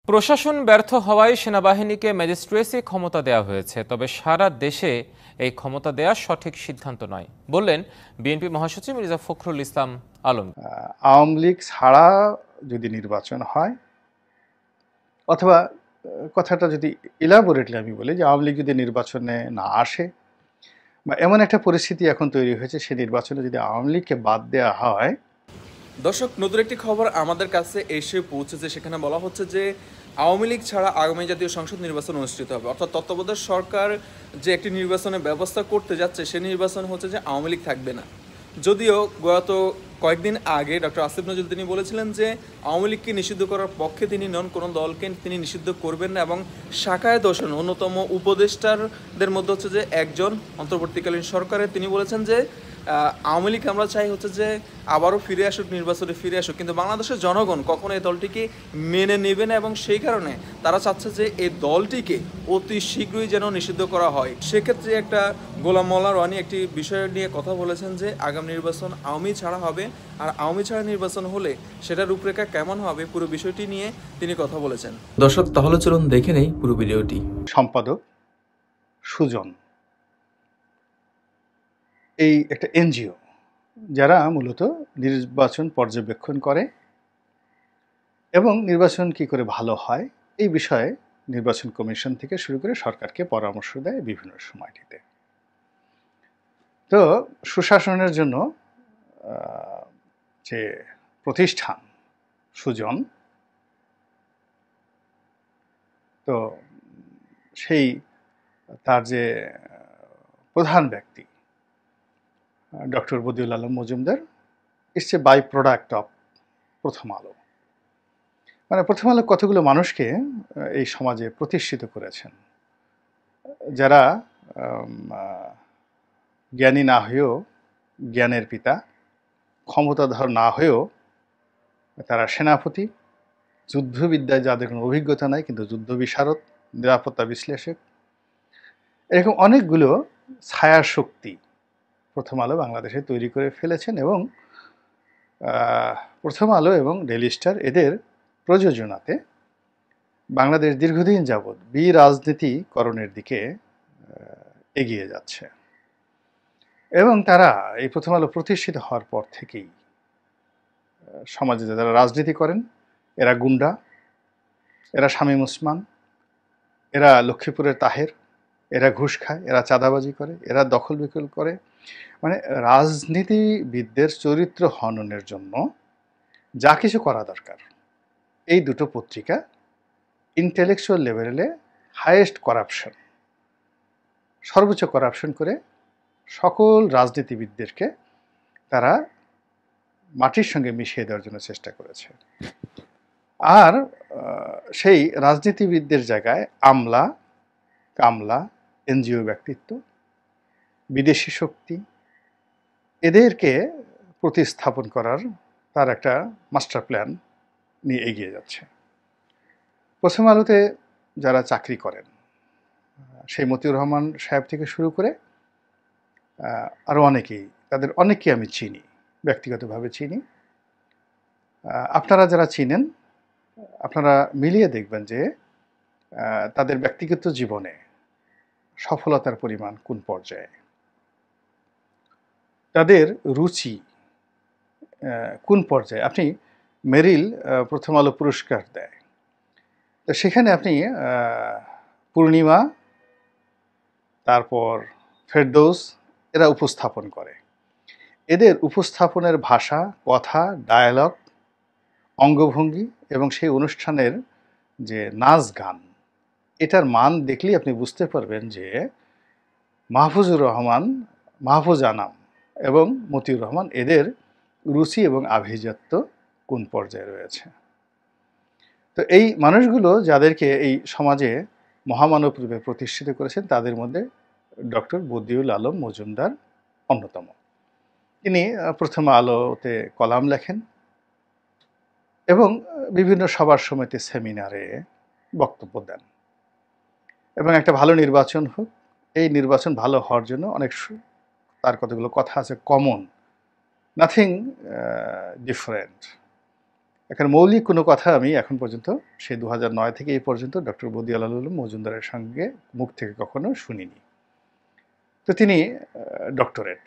প্রশাসন ব্যর্থ হওয়ায় সেনাবাহিনীকে ম্যাজিস্ট্রেসি ক্ষমতা দেওয়া হয়েছে, তবে সারা দেশে এই ক্ষমতা দেওয়া সঠিক সিদ্ধান্ত নয় বললেন বিএনপি মহাসচিব মির্জা ফখরুল ইসলাম আলম। আওয়ামী লীগ ছাড়া যদি নির্বাচন হয়, অথবা কথাটা যদি ইলাবোরেটলি আমি বলি যে আওয়ামী লীগ যদি নির্বাচনে না আসে বা এমন একটা পরিস্থিতি এখন তৈরি হয়েছে, সে নির্বাচনে যদি আওয়ামী লীগকে বাদ দেওয়া হয়। দর্শক, নতুন একটি খবর আমাদের কাছে এসে পৌঁছেছে। সেখানে বলা হচ্ছে যে আওয়ামী লীগ ছাড়া আগামী জাতীয় সংসদ নির্বাচন অনুষ্ঠিত হবে, অর্থাৎ তত্ত্বাবধায়ক সরকার যে একটি নির্বাচনের ব্যবস্থা করতে যাচ্ছে, সেই নির্বাচন হচ্ছে যে আওয়ামী লীগ থাকবে না। যদিও গত কয়েকদিন আগে ডক্টর আসিফ নজরুল তিনি বলেছিলেন যে আওয়ামী লীগকে নিষিদ্ধ করার পক্ষে তিনি নন, কোনো দলকে তিনি নিষিদ্ধ করবেন না, এবং শাখায় দোষণ অন্যতম উপদেষ্টারদের মধ্যে হচ্ছে যে একজন অন্তর্বর্তীকালীন সরকারের তিনি বলেছেন যে আওয়ামী লীগ আমরা চাই হচ্ছে যে আবারও ফিরে আসুক, নির্বাচনে ফিরে আসুক, কিন্তু বাংলাদেশের জনগণ কখনো এই দলটিকে মেনে নেবে না, এবং সেই কারণে তারা চাচ্ছে যে এই দলটিকে অতি শীঘ্রই যেন নিষিদ্ধ করা হয়। সেক্ষেত্রে একটা গোলাম মোল্লা রনি একটি বিষয় নিয়ে কথা বলেছেন যে আগামী নির্বাচন আওয়ামী ছাড়া হবে, আর আওয়ামী ছাড়া নির্বাচন হলে সেটার রূপরেখা কেমন হবে পুরো বিষয়টি নিয়ে তিনি কথা বলেছেন। দর্শক, তাহলে চলুন দেখে নেই পুরো ভিডিওটি। সম্পাদক সুজন এই একটা এনজিও যারা মূলত নির্বাচন পর্যবেক্ষণ করে এবং নির্বাচন কি করে ভালো হয় এই বিষয়ে নির্বাচন কমিশন থেকে শুরু করে সরকারকে পরামর্শ দেয় বিভিন্ন সময়টিতে। তো সুশাসনের জন্য যে প্রতিষ্ঠান সুজন, তো সেই তার যে প্রধান ব্যক্তি doctor Badiul Alam Majumdar it's a by product of Prothom Alo. মানে প্রথম আলো কতগুলো মানুষকে এই সমাজে প্রতিষ্ঠিত করেছেন, যারা জ্ঞানী না হয়েও জ্ঞানের পিতা, ক্ষমতাধর না হয়েও তারা সেনাপতি, যুদ্ধবিদ্যায় যাদের কোনো অভিজ্ঞতা নাই কিন্তু যুদ্ধ বিশারদ, নিরাপত্তা বিশ্লেষক, এরকম অনেকগুলো ছায়া শক্তি প্রথম আলো বাংলাদেশে তৈরি করে ফেলেছেন। এবং প্রথম আলো এবং ডেইলি স্টার এদের প্রযোজনাতে বাংলাদেশ দীর্ঘদিন যাবৎ বিরাজনীতিকরণের দিকে এগিয়ে যাচ্ছে। এবং তারা এই প্রথম আলো প্রতিষ্ঠিত হওয়ার পর থেকেই সমাজে যারা রাজনীতি করেন, এরা গুন্ডা, এরা শামীম ওসমান, এরা লক্ষ্মীপুরের তাহের, এরা ঘুষ খায়, এরা চাঁদাবাজি করে, এরা দখল বিকল করে। মানে রাজনীতিবিদদের চরিত্র হননের জন্য যা কিছু করা দরকার, এই দুটো পত্রিকা ইন্টেলেকচুয়াল লেভেলে হাইয়েস্ট করাপশন, সর্বোচ্চ করাপশন করে সকল রাজনীতিবিদদেরকে তারা মাটির সঙ্গে মিশিয়ে দেওয়ার জন্য চেষ্টা করেছে। আর সেই রাজনীতিবিদদের জায়গায় আমলা, কামলা, এনজিও ব্যক্তিত্ব, বিদেশি শক্তি, এদেরকে প্রতিস্থাপন করার তার একটা মাস্টার প্ল্যান নিয়ে এগিয়ে যাচ্ছে। প্রথম আলোতে যারা চাকরি করেন, সেই মতিউর রহমান সাহেব থেকে শুরু করে আরও অনেকেই, তাদের অনেককে আমি চিনি, ব্যক্তিগতভাবে চিনি। আপনারা যারা চিনেন, আপনারা মিলিয়ে দেখবেন যে তাদের ব্যক্তিগত জীবনে সফলতার পরিমাণ কোন পর্যায়ে, তাদের রুচি কোন পর্যায়ে। আপনি মেরিল প্রথম আলো পুরস্কার দেয়, তো সেখানে আপনি পূর্ণিমা, তারপর ফেরদৌস, এরা উপস্থাপন করে। এদের উপস্থাপনের ভাষা, কথা, ডায়ালগ, অঙ্গভঙ্গি এবং সেই অনুষ্ঠানের যে নাচ গান, এটার মান দেখলেই আপনি বুঝতে পারবেন যে মাহফুজুর রহমান, মাহফুজ আনাম এবং মতিউর রহমান এদের রুচি এবং আভিজাত্য কোন পর্যায়ে রয়েছে। তো এই মানুষগুলো যাদেরকে এই সমাজে মহামানব রূপে প্রতিষ্ঠিত করেছেন, তাদের মধ্যে ডক্টর বদিউল আলম মজুমদার অন্যতম। তিনি প্রথম আলোতে কলাম লেখেন এবং বিভিন্ন সভার সমিতি, সেমিনারে বক্তব্য দেন। এবং একটা ভালো নির্বাচন হোক, এই নির্বাচন ভালো হওয়ার জন্য অনেক তার কতগুলো কথা আছে কমন, নাথিং ডিফারেন্ট। এখানে মৌলিক কোনো কথা আমি এখন পর্যন্ত সেই 2009 থেকে এই পর্যন্ত ডক্টর বদিউল আলম মজুমদারের সঙ্গে মুখ থেকে কখনো শুনিনি। তো তিনি ডক্টরেট,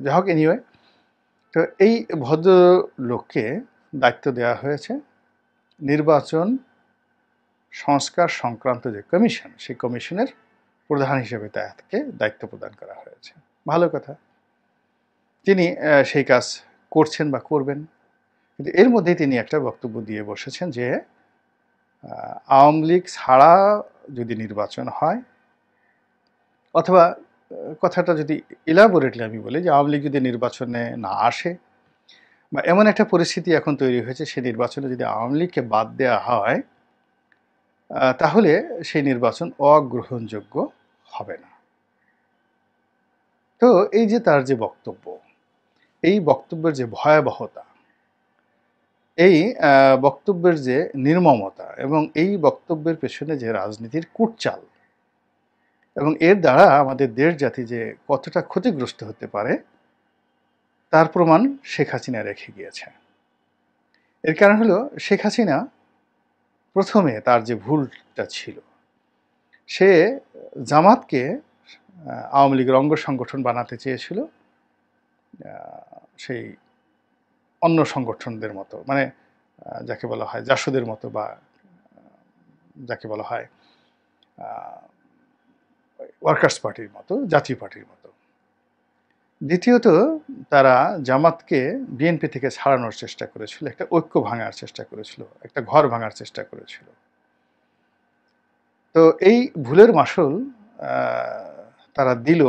যাই হোক, এনিওয়ে, তো এই ভদ্রলোককে দায়িত্ব দেওয়া হয়েছে নির্বাচন সংস্কার সংক্রান্ত যে কমিশন, সেই কমিশনের প্রধান হিসেবে তাকে দায়িত্ব প্রদান করা হয়েছে। ভালো কথা, তিনি সেই কাজ করছেন বা করবেন। কিন্তু এর মধ্যে তিনি একটা বক্তব্য দিয়ে বসেছেন যে আওয়ামী লীগ ছাড়া যদি নির্বাচন হয়, অথবা কথাটা যদি ইলাবোরেটলি আমি বলি যে আওয়ামী লীগ যদি নির্বাচনে না আসে, বা এমন একটা পরিস্থিতি এখন তৈরি হয়েছে সেই নির্বাচনে যদি আওয়ামী লীগকে বাদ দেওয়া হয় তাহলে সেই নির্বাচন অগ্রহণযোগ্য হবে না। তো এই যে তার যে বক্তব্য, এই বক্তব্যের যে ভয়াবহতা, এই বক্তব্যের যে নির্মমতা, এবং এই বক্তব্যের পেছনে যে রাজনীতির কূটচাল, এবং এর দ্বারা আমাদের দেশ জাতি যে কতটা ক্ষতিগ্রস্ত হতে পারে তার প্রমাণ শেখ হাসিনা রেখে গিয়েছে। এর কারণ হলো শেখ হাসিনা প্রথমে তার যে ভুলটা ছিল, সে জামাতকে আওয়ামী লীগের অঙ্গ সংগঠন বানাতে চেয়েছিল, সেই অন্য সংগঠনদের মতো, মানে যাকে বলা হয় জাসদের মতো, বা যাকে বলা হয় ওয়ার্কার্স পার্টির মতো, জাতীয় পার্টির মতো। দ্বিতীয়ত, তারা জামাতকে বিএনপি থেকে ছাড়ানোর চেষ্টা করেছিল, একটা ঐক্য ভাঙার চেষ্টা করেছিল, একটা ঘর ভাঙার চেষ্টা করেছিল। তো এই ভুলের মাসুল তারা দিল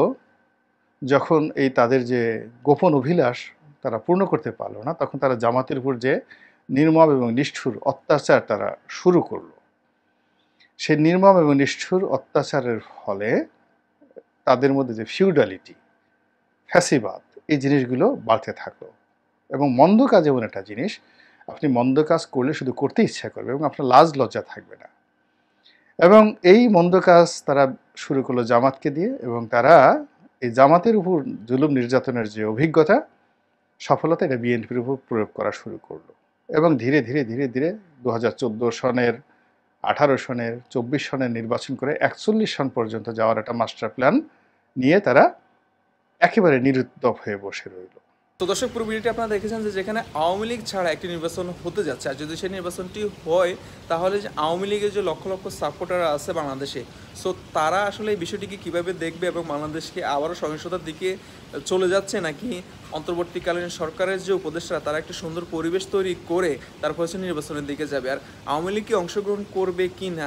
যখন এই তাদের যে গোপন অভিলাষ তারা পূর্ণ করতে পারলো না, তখন তারা জামাতের উপর যে নির্মম এবং নিষ্ঠুর অত্যাচার তারা শুরু করলো। সেই নির্মম এবং নিষ্ঠুর অত্যাচারের ফলে তাদের মধ্যে যে ফিউডালিটি, ফ্যাসিবাদ, এই জিনিসগুলো বাড়তে থাকলো। এবং মন্দ কাজ এমন একটা জিনিস, আপনি মন্দ কাজ করলে শুধু করতে ইচ্ছা করবে এবং আপনার লাজ লজ্জা থাকবে না। এবং এই মন্দ কাজ তারা শুরু করলো জামাতকে দিয়ে, এবং তারা এই জামাতের উপর জুলুম নির্যাতনের যে অভিজ্ঞতা, সফলতা, এটা বিএনপির উপর প্রয়োগ করা শুরু করলো। এবং ধীরে ধীরে ধীরে ধীরে 2014 সনের, 18 সনের, 24 সনের নির্বাচন করে 41 সন পর্যন্ত যাওয়ার একটা মাস্টার প্ল্যান নিয়ে তারা একেবারে নিরুদ্যোগ হয়ে বসে রইল। তো দর্শক, পুরো ভিডিওটি আপনারা দেখেছেন যে যেখানে আওয়ামী লীগ ছাড়া একটি নির্বাচন হতে যাচ্ছে, আর যদি সেই নির্বাচনটি হয় তাহলে যে আওয়ামী লীগের যে লক্ষ লক্ষ সাপোর্টাররা আছে বাংলাদেশে, সো তারা আসলে এই বিষয়টিকে কীভাবে দেখবে, এবং বাংলাদেশকে আবারও সহিংসতার দিকে চলে যাচ্ছে নাকি অন্তর্বর্তীকালীন সরকারের যে উপদেষ্টারা তারা একটা সুন্দর পরিবেশ তৈরি করে তারপর হচ্ছে নির্বাচনের দিকে যাবে, আর আওয়ামী লীগ কি অংশগ্রহণ করবে কি না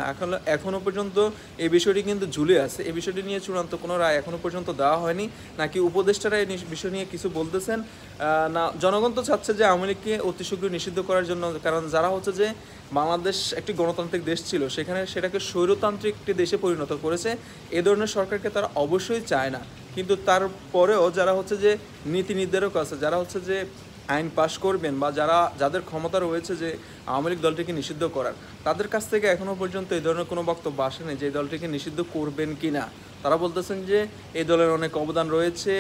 এখনও পর্যন্ত এই বিষয়টি কিন্তু ঝুলে আছে। এই বিষয়টি নিয়ে চূড়ান্ত কোনো রায় এখনও পর্যন্ত দেওয়া হয়নি, নাকি উপদেষ্টারা এই বিষয় নিয়ে কিছু বলতেছেন না। জনগণ তো চাচ্ছে যে আওয়ামী লীগকে অতি শীঘ্র নিষিদ্ধ করার জন্য, কারণ যারা হচ্ছে যে বাংলাদেশ একটি গণতান্ত্রিক দেশ ছিল, সেখানে সেটাকে স্বৈরতান্ত্রিক একটি দেশে পরিণত করেছে। এ ধরনের সরকারকে তারা অবশ্যই চায় না। কিন্তু তারপরেও যারা হচ্ছে যে নীতি নির্ধারক আছে, যারা হচ্ছে যে আইন পাশ করবেন, বা যাদের ক্ষমতা রয়েছে যে আওয়ামী লীগ দলটিকে নিষিদ্ধ করার, তাদের কাছ থেকে এখনও পর্যন্ত এই ধরনের কোনো বক্তব্য আসেনি যে এই দলটিকে নিষিদ্ধ করবেন কি না। তারা বলতেছেন যে এই দলের অনেক অবদান রয়েছে,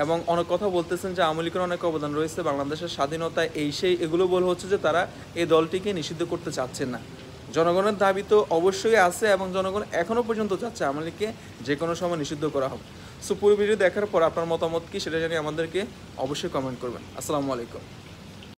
এবং অনেক কথা বলতেছেন যে আওয়ামী লীগের অনেক অবদান রয়েছে বাংলাদেশের স্বাধীনতা, এগুলো বলে হচ্ছে যে তারা এই দলটিকে নিষিদ্ধ করতে চাচ্ছেন না। জনগণের দাবি তো অবশ্যই আছে, এবং জনগণ এখনও পর্যন্ত চাচ্ছে আওয়ামী লীগকে যে কোনো সময় নিষিদ্ধ করা হবে। সো পুরো ভিডিও দেখার পর আপনার মতামত কি সেটা জানিয়ে আমাদেরকে অবশ্যই কমেন্ট করবেন। আসসালামু আলাইকুম।